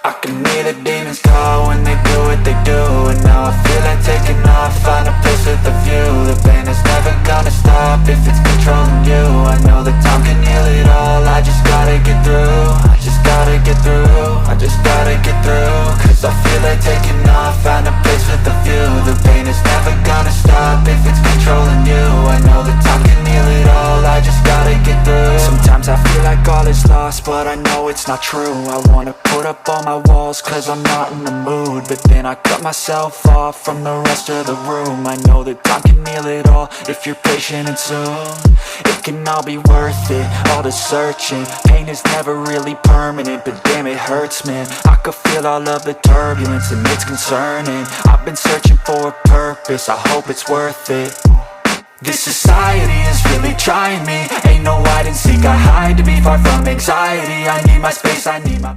I can hear the demons call when they do what they do. And now I feel like taking off, find a place with a view. The pain is never gonna stop if it's controlling you. I know that time can heal it all, I just gotta get through. I just gotta get through, I just gotta get through. Cause I feel like taking off, find a place with a view. The pain is never gonna stop if it's controlling you. I know that time can heal it all, I just gotta get through. Sometimes I feel like all is lost, but I know it's not true. I wanna put up all my walls cause I'm not in the mood, but then I cut myself off from the rest of the room. I know that time can heal it all if you're patient and soon. It can all be worth it, all the searching. Pain is never really permanent, but damn it hurts, man. I could feel all of the turbulence and it's concerning. I've been searching for a purpose, I hope it's worth it. This society is really trying me. Ain't no hide and seek, I hide to be far from anxiety. I need my space, I need my